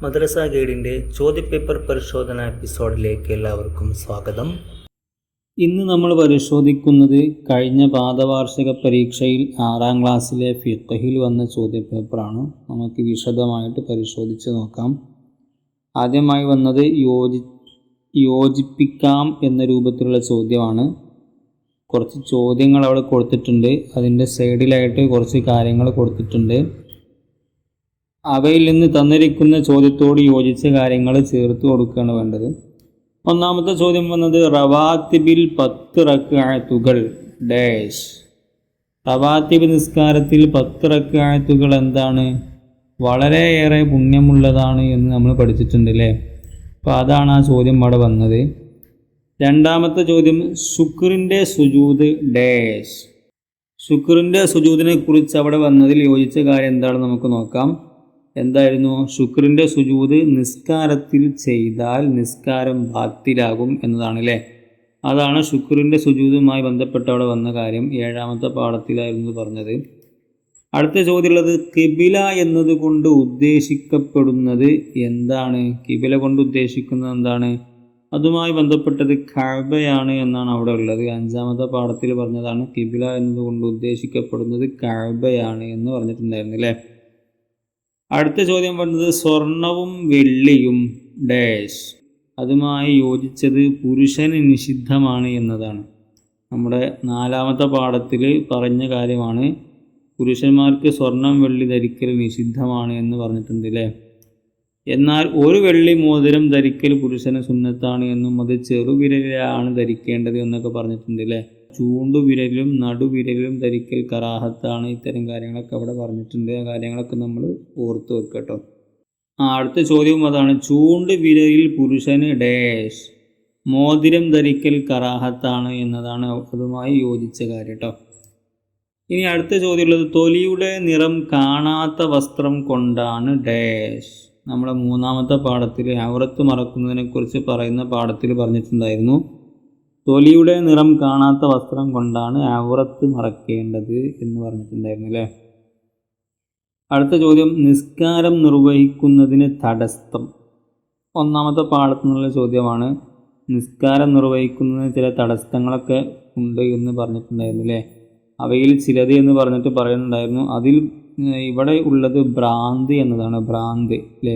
മദ്രസ ഗൈഡിൻ്റെ ചോദ്യപേപ്പർ പരിശോധന എപ്പിസോഡിലേക്ക് എല്ലാവർക്കും സ്വാഗതം. ഇന്ന് നമ്മൾ പരിശോധിക്കുന്നത് കഴിഞ്ഞ പാദവാർഷിക പരീക്ഷയിൽ 6ാം ക്ലാസ്സിലെ ഫിഖ്ഹിൽ വന്ന ചോദ്യപേപ്പറാണ്. നമുക്ക് വിശദമായിട്ട് പരിശോധിച്ച് നോക്കാം. ആദ്യമായി വന്നത് യോജിപ്പിക്കാം എന്ന രൂപത്തിലുള്ള ചോദ്യമാണ്. കുറച്ച് ചോദ്യങ്ങൾ അവിടെ കൊടുത്തിട്ടുണ്ട്. അതിൻ്റെ സൈഡിലായിട്ട് കുറച്ച് കാര്യങ്ങൾ കൊടുത്തിട്ടുണ്ട്. അവയിൽ നിന്ന് തന്നിരിക്കുന്ന ചോദ്യത്തോട് യോജിച്ച കാര്യങ്ങൾ ചേർത്ത് കൊടുക്കുകയാണ് വേണ്ടത്. ഒന്നാമത്തെ ചോദ്യം വന്നത് റവാത്തിബിൽ 10 റക്അത്തുകൾ ഡാഷ്. റവാത്തിബ് നിസ്കാരത്തിൽ 10 റക്അത്തുകൾ എന്താണ്? വളരെയേറെ പുണ്യമുള്ളതാണ് എന്ന് നമ്മൾ പഠിച്ചിട്ടുണ്ട് അല്ലേ? അപ്പോൾ അതാണ് ആ ചോദ്യം അവിടെ വന്നത്. രണ്ടാമത്തെ ചോദ്യം ശുക്രിൻ്റെ സുജൂദ് ഡാഷ്. ശുക്രിൻ്റെ സുജൂദിനെ കുറിച്ച് അവിടെ വന്നതിൽ യോജിച്ച കാര്യം എന്താണെന്ന് നമുക്ക് നോക്കാം. എന്തായിരുന്നു? ശുക്രിൻ്റെ സുജൂദ് നിസ്കാരത്തിൽ ചെയ്താൽ നിസ്കാരം ബാത്തിലാകും എന്നതാണ് അല്ലേ? അതാണ് ശുക്രിൻ്റെ സുജൂദുമായി ബന്ധപ്പെട്ട് അവിടെ വന്ന കാര്യം. 7ാമത്തെ പാഠത്തിലായിരുന്നു പറഞ്ഞത്. അടുത്ത ചോദ്യമുള്ളത് കിബില എന്നതുകൊണ്ട് ഉദ്ദേശിക്കപ്പെടുന്നത് എന്താണ്? കിബില കൊണ്ട് ഉദ്ദേശിക്കുന്നത് എന്താണ്? അതുമായി ബന്ധപ്പെട്ടത് കഅബയാണ് എന്നാണ് അവിടെ ഉള്ളത്. 5ാമത്തെ പാഠത്തിൽ പറഞ്ഞതാണ് കിബില എന്നതുകൊണ്ട് ഉദ്ദേശിക്കപ്പെടുന്നത് കഅബയാണ് എന്ന് പറഞ്ഞിട്ടുണ്ടായിരുന്നു അല്ലേ? അടുത്ത ചോദ്യം പറഞ്ഞത് സ്വർണവും വെള്ളിയും ഡാഷ്. അതുമായി യോജിച്ചത് പുരുഷന് നിഷിദ്ധമാണ് എന്നതാണ്. നമ്മുടെ 4ാമത്തെ പാഠത്തിൽ പറഞ്ഞ കാര്യമാണ്. പുരുഷന്മാർക്ക് സ്വർണം വെള്ളി ധരിക്കൽ നിഷിദ്ധമാണ് എന്ന് പറഞ്ഞിട്ടുണ്ട് അല്ലേ? എന്നാൽ ഒരു വെള്ളി മോതിരം ധരിക്കൽ പുരുഷന് സുന്നത്താണ് എന്നും അത് ചെറുവിരലിലാണ് ധരിക്കേണ്ടത് എന്നൊക്കെ പറഞ്ഞിട്ടുണ്ട് അല്ലേ? ചൂണ്ടുവിരലിലും നടുവിരലിലും ധരിക്കൽ കറാഹത്താണ്. ഇത്തരം കാര്യങ്ങളൊക്കെ അവിടെ പറഞ്ഞിട്ടുണ്ട്. ആ കാര്യങ്ങളൊക്കെ നമ്മൾ ഓർത്ത് വെക്കുക കേട്ടോ. അടുത്ത ചോദ്യവും അതാണ്. ചൂണ്ടുവിരലിൽ പുരുഷന് ഡാഷ് മോതിരം ധരിക്കൽ കറാഹത്താണ് എന്നതാണ് അതുമായി യോജിച്ച കാര്യം കേട്ടോ. ഇനി അടുത്ത ചോദ്യമുള്ളത് തൊലിയുടെ നിറം കാണാത്ത വസ്ത്രം കൊണ്ടാണ് ഡാഷ്. നമ്മുടെ 3ാമത്തെ പാഠത്തിൽ ഔറത്ത് മറക്കുന്നതിനെക്കുറിച്ച് പറയുന്ന പാഠത്തിൽ പറഞ്ഞിട്ടുണ്ടായിരുന്നു. തൊലിയുടെ നിറം കാണാത്ത വസ്ത്രം കൊണ്ടാണ് ഔറത്ത് മറക്കേണ്ടത് എന്ന് പറഞ്ഞിട്ടുണ്ടായിരുന്നു അല്ലേ? അടുത്ത ചോദ്യം നിസ്കാരം നിർവഹിക്കുന്നതിന് തടസ്സം. 1ാമത്തെ പാഠത്തു നിന്നുള്ള ചോദ്യമാണ്. നിസ്കാരം നിർവഹിക്കുന്നതിന് ചില തടസ്സങ്ങളൊക്കെ ഉണ്ട് എന്ന് പറഞ്ഞിട്ടുണ്ടായിരുന്നു അല്ലേ? അവയിൽ ചിലത് എന്ന് പറഞ്ഞിട്ട് പറയുന്നുണ്ടായിരുന്നു. അതിൽ ഇവിടെ ഉള്ളത് ഭ്രാന്ത് എന്നതാണ്. ഭ്രാന്ത് അല്ലേ?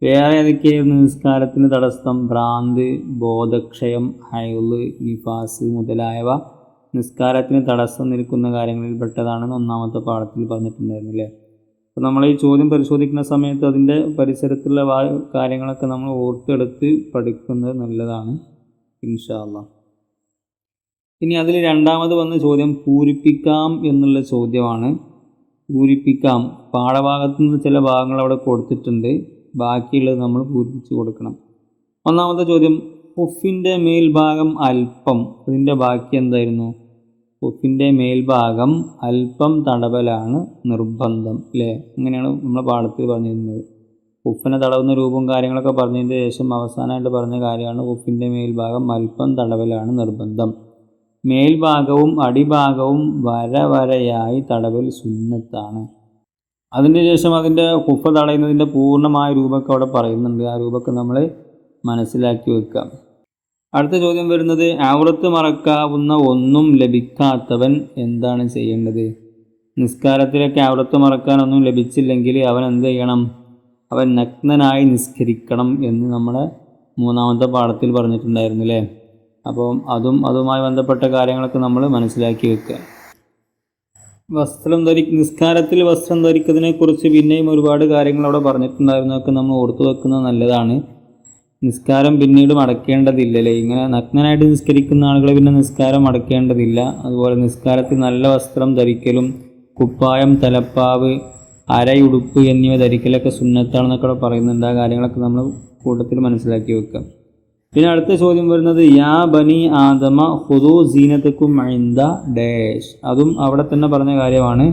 വേറെ ഏതൊക്കെയായിരുന്നു നിസ്കാരത്തിന് തടസ്സം? ഭ്രാന്ത്, ബോധക്ഷയം, ഹൈള്, നിഫാസ് മുതലായവ നിസ്കാരത്തിന് തടസ്സം നിൽക്കുന്ന കാര്യങ്ങളിൽ പെട്ടതാണെന്ന് 1ാമത്തെ പാഠത്തിൽ പറഞ്ഞിട്ടുണ്ടായിരുന്നു അല്ലേ? അപ്പോൾ നമ്മൾ ഈ ചോദ്യം പരിശോധിക്കുന്ന സമയത്ത് അതിൻ്റെ പരിസരത്തുള്ള കാര്യങ്ങളൊക്കെ നമ്മൾ ഓർത്തെടുത്ത് പഠിക്കുന്നത് നല്ലതാണ് ഇൻഷാ അല്ലാഹ്. ഇനി അതിൽ 2ാമത് വന്ന ചോദ്യം പൂരിപ്പിക്കാം എന്നുള്ള ചോദ്യമാണ്. പൂരിപ്പിക്കാം. പാഠഭാഗത്തു നിന്ന് ചില ഭാഗങ്ങൾ അവിടെ കൊടുത്തിട്ടുണ്ട്. ബാക്കിയുള്ളത് നമ്മൾ പൂരിപ്പിച്ച് കൊടുക്കണം. 1ാമത്തെ ചോദ്യം ഉഫിൻ്റെ മേൽഭാഗം അല്പം. അതിൻ്റെ ബാക്കി എന്തായിരുന്നു? ഉഫിൻ്റെ മേൽഭാഗം അല്പം തടവലാണ് നിർബന്ധം അല്ലേ? അങ്ങനെയാണ് നമ്മളെ പാഠത്തിൽ പറഞ്ഞിരുന്നത്. ഉഫിനെ തടവുന്ന രൂപവും കാര്യങ്ങളൊക്കെ പറഞ്ഞതിന് ശേഷം അവസാനമായിട്ട് പറഞ്ഞ കാര്യമാണ് ഉഫിൻ്റെ മേൽഭാഗം അല്പം തടവലാണ് നിർബന്ധം. മേൽഭാഗവും അടിഭാഗവും വരയായി തടവൽ സുന്നത്താണ്. അതിന് ശേഷം അതിൻ്റെ കുഫ തടയുന്നതിൻ്റെ പൂർണ്ണമായ രൂപമൊക്കെ അവിടെ പറയുന്നുണ്ട്. ആ രൂപമൊക്കെ നമ്മൾ മനസ്സിലാക്കി വെക്കാം. അടുത്ത ചോദ്യം വരുന്നത് ഔറത്ത് മറക്കാവുന്ന ഒന്നും ലഭിക്കാത്തവൻ എന്താണ് ചെയ്യേണ്ടത്? നിസ്കാരത്തിലൊക്കെ ഔറത്ത് മറക്കാനൊന്നും ലഭിച്ചില്ലെങ്കിൽ അവൻ എന്ത് ചെയ്യണം? അവൻ നഗ്നനായി നിസ്കരിക്കണം എന്ന് നമ്മുടെ 3ാമത്തെ പാഠത്തിൽ പറഞ്ഞിട്ടുണ്ടായിരുന്നു അല്ലേ? അപ്പോൾ അതുമായി ബന്ധപ്പെട്ട കാര്യങ്ങളൊക്കെ നമ്മൾ മനസ്സിലാക്കി വെക്കുക. നിസ്കാരത്തിൽ വസ്ത്രം ധരിക്കുന്നതിനെക്കുറിച്ച് പിന്നെയും ഒരുപാട് കാര്യങ്ങൾ അവിടെ പറഞ്ഞിട്ടുണ്ടായിരുന്നതൊക്കെ നമ്മൾ ഓർത്തു വെക്കുന്നത് നല്ലതാണ്. നിസ്കാരം പിന്നീട് മടക്കേണ്ടതില്ലല്ലേ? ഇങ്ങനെ നഗ്നനായിട്ട് നിസ്കരിക്കുന്ന ആളുകൾ പിന്നെ നിസ്കാരം മടക്കേണ്ടതില്ല. അതുപോലെ നിസ്കാരത്തിൽ നല്ല വസ്ത്രം ധരിക്കലും കുപ്പായം, തലപ്പാവ്, അരയുടുപ്പ് എന്നിവ ധരിക്കലൊക്കെ സുന്നത്താണെന്നൊക്കെ അവിടെ പറയുന്നുണ്ട്. ആ കാര്യങ്ങളൊക്കെ നമ്മൾ കൂട്ടത്തിൽ മനസ്സിലാക്കി വെക്കാം. പിന്നെ അടുത്ത ചോദ്യം വരുന്നത് യാ ബനി ആദമ ഖുദൂ സീനതക്കും ഇൻദ ഡാഷ്. അതും അവിടെ തന്നെ പറഞ്ഞ കാര്യമാണ്.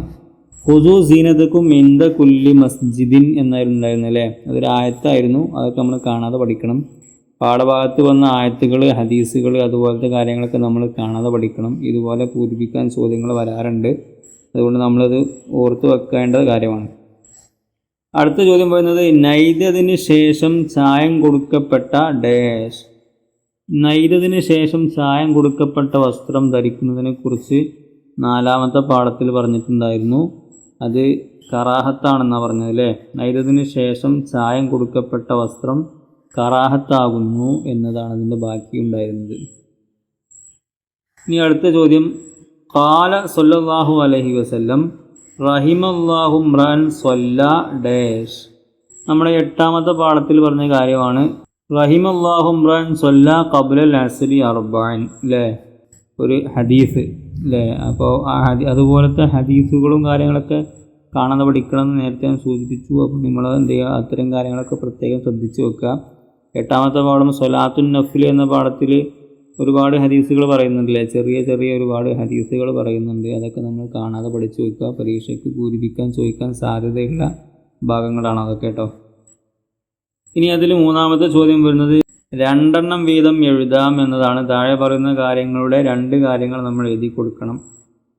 ഖുദൂ സീനതക്കും ഇൻദ കുല്ലി മസ്ജിദിൻ എന്നായിരുന്നു ഉണ്ടായിരുന്നത് അല്ലേ? അതൊരു ആയത്തായിരുന്നു. അതൊക്കെ നമ്മൾ കാണാതെ പഠിക്കണം. പാഠഭാഗത്ത് വന്ന ആയത്തുകൾ, ഹദീസുകൾ, അതുപോലത്തെ കാര്യങ്ങളൊക്കെ നമ്മൾ കാണാതെ പഠിക്കണം. ഇതുപോലെ പൂരിപ്പിക്കാൻ ചോദ്യങ്ങൾ വരാറുണ്ട്. അതുകൊണ്ട് നമ്മളത് ഓർത്ത് വെക്കേണ്ട കാര്യമാണ്. അടുത്ത ചോദ്യം പറയുന്നത് നൈദതിന് ശേഷം ചായം കൊടുക്കപ്പെട്ട ഡാഷ്. നൈദതിന് ശേഷം ചായം കൊടുക്കപ്പെട്ട വസ്ത്രം ധരിക്കുന്നതിനെ കുറിച്ച് 4ാമത്തെ പാഠത്തിൽ പറഞ്ഞിട്ടുണ്ടായിരുന്നു. അത് കറാഹത്താണെന്നാണ് പറഞ്ഞത് അല്ലേ. നൈദതിന് ശേഷം ചായം കൊടുക്കപ്പെട്ട വസ്ത്രം കറാഹത്താകുന്നു എന്നതാണ് അതിൻ്റെ ബാക്കി ഉണ്ടായിരുന്നത്. ഇനി അടുത്ത ചോദ്യം ഖാല സല്ലല്ലാഹു അലൈഹി വസല്ലം റഹിമല്ലാഹു മ്രഅൻ സ്വല്ല ഡാഷ്. നമ്മുടെ 8ാമത്തെ പാഠത്തിൽ പറഞ്ഞ കാര്യമാണ് റഹിമല്ലാഹു മ്രഅൻ സ്വല്ല ഖബ്ലൽ അസ്രി അർബഅൻ അല്ലേ, ഒരു ഹദീസ് അല്ലേ. അപ്പോൾ അതുപോലത്തെ ഹദീസുകളും കാര്യങ്ങളൊക്കെ കാണാതെ പഠിക്കണം എന്ന് നേരത്തെ ഞാൻ സൂചിപ്പിച്ചു. അപ്പോൾ നിങ്ങൾ എന്ത് ചെയ്യുക, അത്തരം കാര്യങ്ങളൊക്കെ പ്രത്യേകം ശ്രദ്ധിച്ച് വെക്കുക. 8ാമത്തെ പാഠം സ്വലാത്തുൻ നഫ്ൽ എന്ന പാഠത്തിൽ ഒരുപാട് ഹദീസുകൾ പറയുന്നുണ്ടല്ലേ, ചെറിയ ചെറിയ ഒരുപാട് ഹദീസുകൾ പറയുന്നുണ്ട്. അതൊക്കെ നമ്മൾ കാണാതെ പഠിച്ചു വെക്കുക. പരീക്ഷയ്ക്ക് പൂരിപ്പിക്കാൻ ചോദിക്കാൻ സാധ്യതയുള്ള ഭാഗങ്ങളാണ് അതൊക്കെ കേട്ടോ. ഇനി അതിൽ 3ാമത്തെ ചോദ്യം വരുന്നത് 2 വീതം എഴുതാം എന്നതാണ്. താഴെ പറയുന്ന കാര്യങ്ങളുടെ 2 കാര്യങ്ങൾ നമ്മൾ എഴുതി കൊടുക്കണം.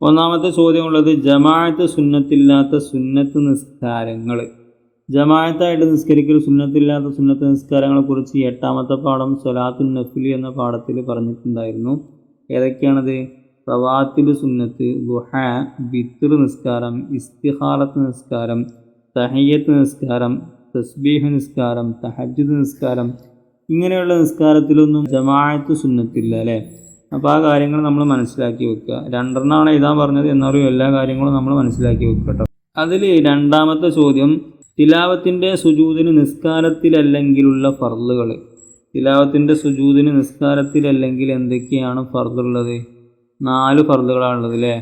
1ാമത്തെ ചോദ്യമുള്ളത് ജമാഅത്ത് സുന്നത്തില്ലാത്ത സുന്നത്ത് നിസ്കാരങ്ങൾ. ജമാഅത്തായിട്ട് നിസ്കരിക്കൽ സുന്നത്തില്ലാത്ത സുന്നത്ത് നിസ്കാരങ്ങളെക്കുറിച്ച് 8ാമത്തെ പാഠം സ്വലാത്തുൻ നഫ്ൽ എന്ന പാഠത്തിൽ പറഞ്ഞിട്ടുണ്ടായിരുന്നു. ഏതൊക്കെയാണത്? റവാത്തിബ് സുന്നത്ത്, ദുഹ, വിത്ർ നിസ്കാരം, ഇസ്തിഖാറത്ത് നിസ്കാരം, തഹിയ്യത്ത് നിസ്കാരം, തസ്ബീഹ് നിസ്കാരം, തഹജ്ജുദ് നിസ്കാരം. ഇങ്ങനെയുള്ള നിസ്കാരത്തിലൊന്നും ജമാഅത്ത് സുന്നത്തില്ല അല്ലേ. അപ്പോൾ ആ കാര്യങ്ങൾ നമ്മൾ മനസ്സിലാക്കി വെക്കുക. 2 എഴുതാൻ പറഞ്ഞത്, എന്നാലും എല്ലാ കാര്യങ്ങളും നമ്മൾ മനസ്സിലാക്കി വെക്കുക കേട്ടോ. അതിൽ 2ാമത്തെ ചോദ്യം തിലാവത്തിൻ്റെ സുജൂദിന് നിസ്കാരത്തിലല്ലെങ്കിലുള്ള ഫർളുകൾ. തിലാവത്തിൻ്റെ സുജൂദിന് നിസ്കാരത്തിലല്ലെങ്കിൽ എന്തൊക്കെയാണ് ഫർളുള്ളത്? 4 ഫർളുകളാണുള്ളത് അല്ലേ.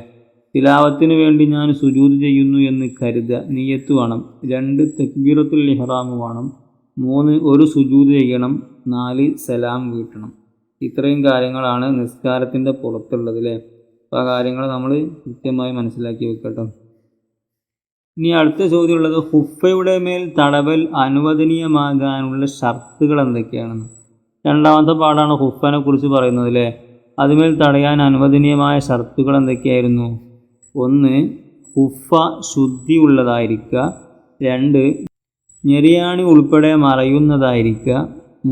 തിലാവത്തിന് വേണ്ടി ഞാൻ സുജൂദ് ചെയ്യുന്നു എന്ന് കരുതുക, നിയ്യത്ത് വേണം. 2 തക്ബീറത്തുൽ ഇഹ്റാം വേണം. 3 ഒരു സുജൂദ് ചെയ്യണം. 4 സലാം വീട്ടണം. ഇത്രയും കാര്യങ്ങളാണ് നിസ്കാരത്തിൻ്റെ പുറത്തുള്ളത് അല്ലേ. അപ്പോൾ ആ കാര്യങ്ങൾ നമ്മൾ കൃത്യമായി മനസ്സിലാക്കി വെക്കട്ടോ. ഇനി അടുത്ത ചോദ്യമുള്ളത് ഹുഫയുടെ മേൽ തടവൽ അനുവദനീയമാകാനുള്ള ഷർത്തുകൾ എന്തൊക്കെയാണെന്ന്. 2ാമത്തെ പാഠമാണ് ഹുഫനെ കുറിച്ച് പറയുന്നത് അല്ലേ. അതുമേൽ തടയാൻ അനുവദനീയമായ ഷർത്തുകൾ എന്തൊക്കെയായിരുന്നു? 1 ഹുഫ ശുദ്ധി ഉള്ളതായിരിക്കുക. 2 ഞെരിയാണി ഉൾപ്പെടെ മറയുന്നതായിരിക്കുക.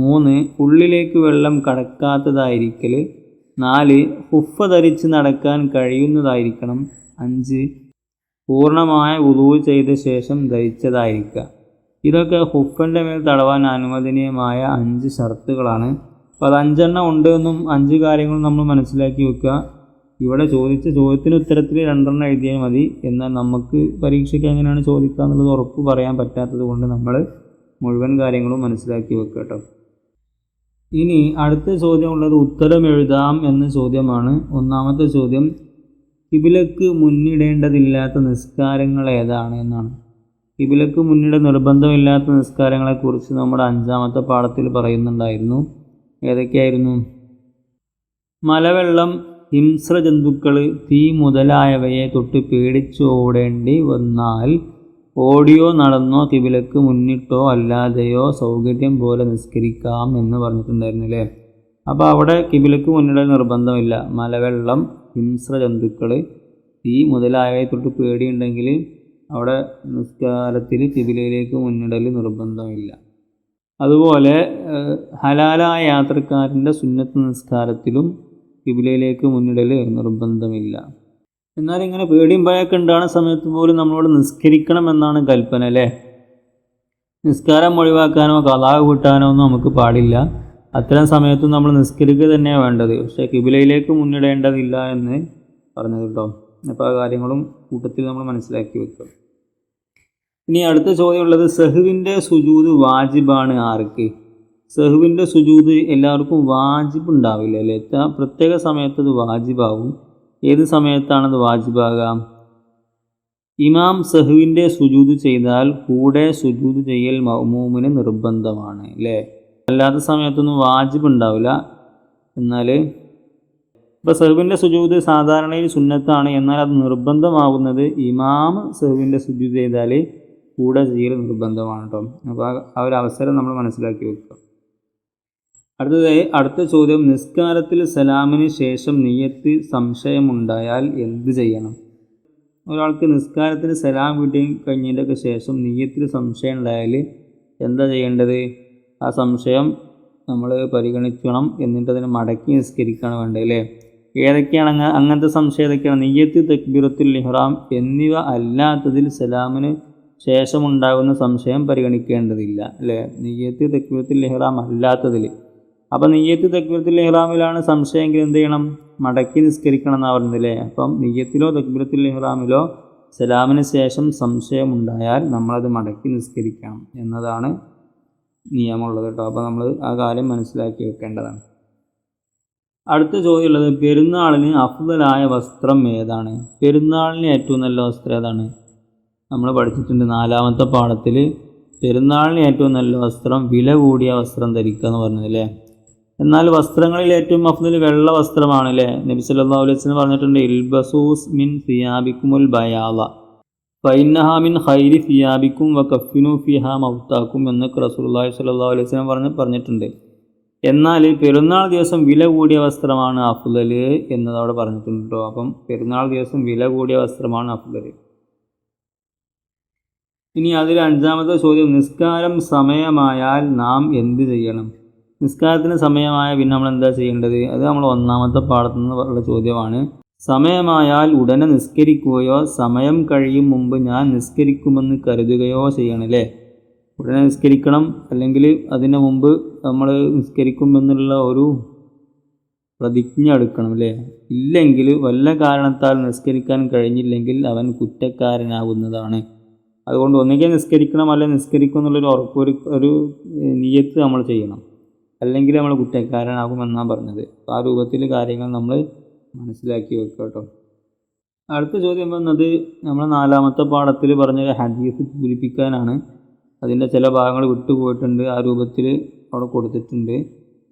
3 ഉള്ളിലേക്ക് വെള്ളം കടക്കാത്തതായിരിക്കൽ. 4 ഹുഫ ധരിച്ച് നടക്കാൻ കഴിയുന്നതായിരിക്കണം. 5 പൂർണ്ണമായ വുളൂ ചെയ്ത ശേഷം ധരിച്ചതായിരിക്കുക. ഇതൊക്കെ ഹുഫിൻ്റെ മേൽ തടവാൻ അനുവദനീയമായ 5 ഷർത്തുകളാണ്. അപ്പോൾ അത് 5 ഉണ്ട് എന്നും 5 കാര്യങ്ങളും നമ്മൾ മനസ്സിലാക്കി വെക്കുക. ഇവിടെ ചോദിച്ച ചോദ്യത്തിന് ഉത്തരത്തിൽ 2 എഴുതിയാൽ മതി. എന്നാൽ നമുക്ക് പരീക്ഷയ്ക്ക് എങ്ങനെയാണ് ചോദിക്കുക എന്നുള്ളത് ഉറപ്പ് പറയാൻ പറ്റാത്തത് കൊണ്ട് നമ്മൾ മുഴുവൻ കാര്യങ്ങളും മനസ്സിലാക്കി വെക്കുക കേട്ടോ. ഇനി അടുത്ത ചോദ്യം ഉള്ളത് ഉത്തരം എഴുതാം എന്ന ചോദ്യമാണ്. 1ാമത്തെ ചോദ്യം കിബിലക്ക് മുന്നിടേണ്ടതില്ലാത്ത നിസ്കാരങ്ങൾ ഏതാണ് എന്നാണ്. കിബിലക്ക് മുന്നിട നിർബന്ധമില്ലാത്ത നിസ്കാരങ്ങളെക്കുറിച്ച് നമ്മുടെ 5ാമത്തെ പാഠത്തിൽ പറയുന്നുണ്ടായിരുന്നു. ഏതൊക്കെയായിരുന്നു? മലവെള്ളം, ഹിംസ്ര ജന്തുക്കൾ, തീ മുതലായവയെ തൊട്ട് പേടിച്ച് ഓടേണ്ടി വന്നാൽ ഓടിയോ നടന്നോ കിബിലക്ക് മുന്നിട്ടോ അല്ലാതെയോ സൗകര്യം പോലെ നിസ്കരിക്കാം എന്ന് പറഞ്ഞിട്ടുണ്ടായിരുന്നു അല്ലേ. അപ്പോൾ അവിടെ കിബിലക്ക് മുന്നിടൽ നിർബന്ധമില്ല. മലവെള്ളം, ഹിംസ്ര ജന്തുക്കൾ, തീ മുതലായവയെ തൊട്ട് പേടിയുണ്ടെങ്കിൽ അവിടെ നിസ്കാരത്തിൽ കിബിലയിലേക്ക് മുന്നിടൽ നിർബന്ധമില്ല. അതുപോലെ ഹലാലായ യാത്രക്കാരൻ്റെ സുന്നത്ത് നിസ്കാരത്തിലും കിബിലയിലേക്ക് മുന്നിടൽ നിർബന്ധമില്ല. എന്നാൽ ഇങ്ങനെ പേടിയും ഭയമൊക്കെ ഉണ്ടാകുന്ന സമയത്ത് പോലും നമ്മളോട് നിസ്കരിക്കണം എന്നാണ് കൽപ്പന അല്ലേ. നിസ്കാരം ഒഴിവാക്കാനോ ഖളാ വീട്ടാനോ ഒന്നും നമുക്ക് പാടില്ല. അത്തരം സമയത്തും നമ്മൾ നിസ്കരിക്കുക തന്നെയാണ് വേണ്ടത്. പക്ഷേ കിബിലയിലേക്ക് മുന്നിടേണ്ടതില്ല എന്ന് പറഞ്ഞത് കേട്ടോ. അപ്പോൾ ആ കാര്യങ്ങളും കൂട്ടത്തിൽ നമ്മൾ മനസ്സിലാക്കി വെക്കുക. ഇനി അടുത്ത ചോദ്യമുള്ളത് സഹ്വിൻ്റെ സുജൂദ് വാജിബാണ് ആർക്ക്? സഹ്വിൻ്റെ സുജൂദ് എല്ലാവർക്കും വാജിബ് ഉണ്ടാവില്ല അല്ലേ. പ്രത്യേക സമയത്ത് അത് വാജിബാവും. ഏത് സമയത്താണത് വാജിബാകുക? ഇമാം സഹ്വിൻ്റെ സുജൂദ് ചെയ്താൽ കൂടെ സുജൂദ് ചെയ്യൽ മഅ്മൂമിന് നിർബന്ധമാണ് അല്ലേ. അല്ലാത്ത സമയത്തൊന്നും വാജിബ് ഉണ്ടാവില്ല. എന്നാൽ ഇപ്പോൾ സഹ്വിൻ്റെ സുജൂദ് സാധാരണയിൽ സുന്നത്താണ്. എന്നാൽ അത് നിർബന്ധമാകുന്നത് ഇമാം സഹ്വിൻ്റെ സുജൂദ് ചെയ്താൽ കൂടെ ചെയ്യൽ നിർബന്ധമാണ് കേട്ടോ. അപ്പോൾ ആ ഒരു അവസരം നമ്മൾ മനസ്സിലാക്കി വെക്കുക. അടുത്ത ചോദ്യം നിസ്കാരത്തിൽ സലാമിന് ശേഷം നിയ്യത്ത് സംശയമുണ്ടായാൽ എന്ത് ചെയ്യണം? ഒരാൾക്ക് നിസ്കാരത്തിന് സലാം വീട്ടി കഴിഞ്ഞതിൻ്റെയൊക്കെ ശേഷം നിയ്യത്തിൽ സംശയം ഉണ്ടായാൽ എന്താ ചെയ്യേണ്ടത്? ആ സംശയം നമ്മൾ പരിഗണിക്കണം, എന്നിട്ട് അതിനെ മടക്കി നിസ്കരിക്കുകയാണ് വേണ്ടത് അല്ലേ? ഏതൊക്കെയാണ് അങ്ങനത്തെ സംശയം ഏതൊക്കെയാണ്? നിയ്യത്ത്, തക്ബീറത്തുൽ ഇഹ്റാം എന്നിവ അല്ലാത്തതിൽ സലാമിന് ശേഷമുണ്ടാകുന്ന സംശയം പരിഗണിക്കേണ്ടതില്ല അല്ലേ? നിയ്യത്ത്, തക്ബീറത്തുൽ ഇഹ്റാം അല്ലാത്തതിൽ. അപ്പം നിയ്യത്ത്, തക്ബീറത്തുൽ ഇഹ്റാമിലാണ് സംശയമെങ്കിൽ എന്ത് ചെയ്യണം? മടക്കി നിസ്കരിക്കണം എന്നാണ് പറയുന്നത് അല്ലേ? അപ്പം നിയ്യത്തിലോ തക്ബീറത്തുൽ ഇഹ്റാമിലോ സലാമിന് ശേഷം സംശയമുണ്ടായാൽ നമ്മളത് മടക്കി നിസ്കരിക്കണം എന്നതാണ് നിയമമുള്ളത് കേട്ടോ. അപ്പോൾ നമ്മൾ ആ കാര്യം മനസ്സിലാക്കി വെക്കേണ്ടതാണ്. അടുത്ത ചോദ്യമുള്ളത്, പെരുന്നാളിന് അഫ്ദലായ വസ്ത്രം ഏതാണ്? പെരുന്നാളിന് ഏറ്റവും നല്ല വസ്ത്രം ഏതാണ്? നമ്മൾ പഠിച്ചിട്ടുണ്ട് 4ാമത്തെ പാഠത്തിൽ. പെരുന്നാളിന് ഏറ്റവും നല്ല വസ്ത്രം വില കൂടിയ വസ്ത്രം ധരിക്കുക എന്ന് പറഞ്ഞത് അല്ലേ? എന്നാൽ വസ്ത്രങ്ങളിൽ ഏറ്റവും അഫ്ദൽ വെള്ള വസ്ത്രമാണ് അല്ലേ? നബി സല്ലല്ലാഹു അലൈഹി വസല്ലം പറഞ്ഞിട്ടുണ്ട്, ഇൽബസൂസ് മിൻ സിയാബിക്കുമുൽ ബയാള ഫൈന്നഹ മിൻ ഖൈരി സിയാബിക്കും വകഫിനു ഫിഹാ മൗതാക്കും എന്നൊക്കെ റസൂലുള്ളാഹി സ്വല്ലല്ലാഹു അലൈഹി വസല്ലം പറഞ്ഞിട്ടുണ്ട്. എന്നാൽ പെരുന്നാൾ ദിവസം വില കൂടിയ വസ്ത്രമാണ് അഫ്ദൽ എന്നതവിടെ പറഞ്ഞിട്ടുണ്ട് കേട്ടോ. അപ്പം പെരുന്നാൾ ദിവസം വില കൂടിയ വസ്ത്രമാണ് അഫ്ദൽ. ഇനി അതിൽ 5ാമത്തെ ചോദ്യം, നിസ്കാരം സമയമായാൽ നാം എന്ത് ചെയ്യണം? നിസ്കാരത്തിന് സമയമായ പിന്നെ നമ്മൾ എന്താ ചെയ്യേണ്ടത്? അത് നമ്മൾ 1ാമത്തെ പാഠത്തു നിന്നുള്ള ചോദ്യമാണ്. സമയമായാൽ ഉടനെ നിസ്കരിക്കുകയോ സമയം കഴിയും മുമ്പ് ഞാൻ നിസ്കരിക്കുമെന്ന് കരുതുകയോ ചെയ്യണം അല്ലേ? ഉടനെ നിസ്കരിക്കണം, അല്ലെങ്കിൽ അതിന് മുമ്പ് നമ്മൾ നിസ്കരിക്കുമെന്നുള്ള ഒരു പ്രതിജ്ഞ എടുക്കണം അല്ലേ? ഇല്ലെങ്കിൽ വല്ല കാരണത്താൽ നിസ്കരിക്കാൻ കഴിഞ്ഞില്ലെങ്കിൽ അവൻ കുറ്റക്കാരനാകുന്നതാണ്. അതുകൊണ്ട് ഒന്നുകിൽ നിസ്കരിക്കണം, അല്ലെങ്കിൽ നിസ്കരിക്കും എന്നുള്ളൊരു ഉറപ്പ്, ഒരു നിയ്യത്ത് നമ്മൾ ചെയ്യണം, അല്ലെങ്കിൽ നമ്മൾ കുറ്റക്കാരനാകുമെന്നാണ് പറഞ്ഞത്. ആ രൂപത്തിൽ കാര്യങ്ങൾ നമ്മൾ മനസ്സിലാക്കി വെക്കുക കേട്ടോ. അടുത്ത ചോദ്യം വന്നത് നമ്മൾ 4ാമത്തെ പാഠത്തിൽ പറഞ്ഞൊരു ഹദീസ് പൂരിപ്പിക്കാനാണ്. അതിൻ്റെ ചില ഭാഗങ്ങൾ വിട്ടുപോയിട്ടുണ്ട്, ആ രൂപത്തിൽ അവിടെ കൊടുത്തിട്ടുണ്ട്.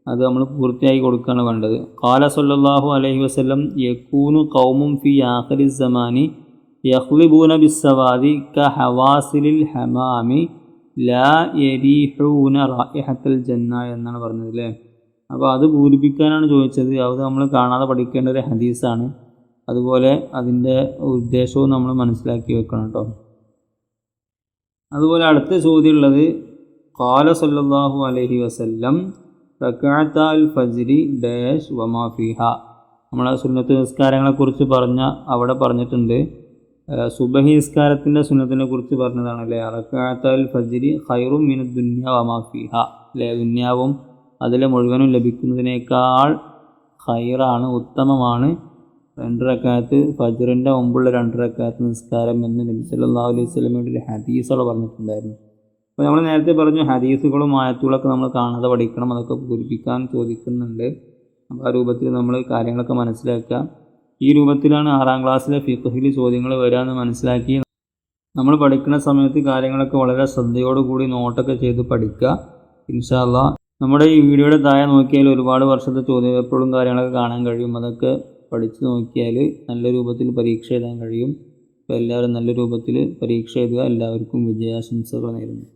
അത് നമ്മൾ പൂർത്തിയാക്കി കൊടുക്കുകയാണ് വേണ്ടത്. ഖാല സല്ലല്ലാഹു അലൈഹി വസല്ലം, യകൂനു ഖൗമും ഫി ആഖിരി സമാനി യഖ്ലിബൂന ബിസ്സവാദി കഹവാസിലിൽ ഹമാമി ലാ യരീഹൂന റായിഹത്തുൽ ജന്ന എന്നാണ് പറഞ്ഞത് അല്ലേ? അപ്പോൾ അത് പൂരിപ്പിക്കാനാണ് ചോദിച്ചത്. അത് നമ്മൾ കാണാതെ പഠിക്കേണ്ട ഒരു ഹദീസാണ്. അതുപോലെ അതിൻ്റെ ഉദ്ദേശവും നമ്മൾ മനസ്സിലാക്കി വെക്കണം കേട്ടോ. അതുപോലെ അടുത്ത ചോദ്യമുള്ളത്, ഖാല സല്ലല്ലാഹു അലൈഹി വസല്ലം റക്അത്തൽ ഫജ്രി ഡാഷ് വമാ ഫിഹ. നമ്മൾ സുന്നത്ത് നിസ്കാരങ്ങളെക്കുറിച്ച് അവിടെ പറഞ്ഞിട്ടുണ്ട്. സുബഹി നിസ്കാരത്തിൻ്റെ സുന്നത്തിനെ കുറിച്ച് പറഞ്ഞതാണ് അല്ലേ? റക്അത്തൽ ഫജ്രി ഖൈറും മിനദ് ദുനിയ വമാ ഫിഹ അല്ലേ? ദുനിയാവും അതിലെ മുഴുവനും ലഭിക്കുന്നതിനേക്കാൾ ഖൈറാണ്, ഉത്തമമാണ് 2 റക്അത്ത് ഫജ്റിൻ്റെ മുമ്പുള്ള 2 റക്അത്ത് നിസ്കാരം എന്ന് നബി സല്ലല്ലാഹു അലൈഹി വസല്ലമയുടെ ഒരു ഹദീസുകൾ പറഞ്ഞിട്ടുണ്ടായിരുന്നു. അപ്പോൾ നമ്മൾ നേരത്തെ പറഞ്ഞു ഹദീസുകളും ആയത്തുകളൊക്കെ നമ്മൾ കാണാതെ പഠിക്കണം, അതൊക്കെ പൂരിപ്പിക്കാൻ ചോദിക്കുന്നുണ്ട്. അപ്പോൾ ആ രൂപത്തിൽ നമ്മൾ കാര്യങ്ങളൊക്കെ മനസ്സിലാക്കുക. ഈ രൂപത്തിലാണ് 6ാം ക്ലാസ്സിലെ ഫിഖ്ഹിൽ ചോദ്യങ്ങൾ വരാമെന്ന് മനസ്സിലാക്കി നമ്മൾ പഠിക്കുന്ന സമയത്ത് കാര്യങ്ങളൊക്കെ വളരെ ശ്രദ്ധയോടുകൂടി നോട്ടൊക്കെ ചെയ്ത് പഠിക്കുക. ഇൻഷാ അല്ലാഹ് നമ്മുടെ ഈ വീഡിയോയുടെ താഴെ നോക്കിയാൽ ഒരുപാട് വർഷത്തെ ചോദ്യപേപ്പറുകളും കാര്യങ്ങളൊക്കെ കാണാൻ കഴിയും. അതൊക്കെ പഠിച്ച് നോക്കിയാൽ നല്ല രൂപത്തിൽ പരീക്ഷ എഴുതാൻ കഴിയും. അപ്പോൾ എല്ലാവരും നല്ല രൂപത്തിൽ പരീക്ഷ എഴുതുക. എല്ലാവർക്കും വിജയാശംസകൾ നേരുന്നു.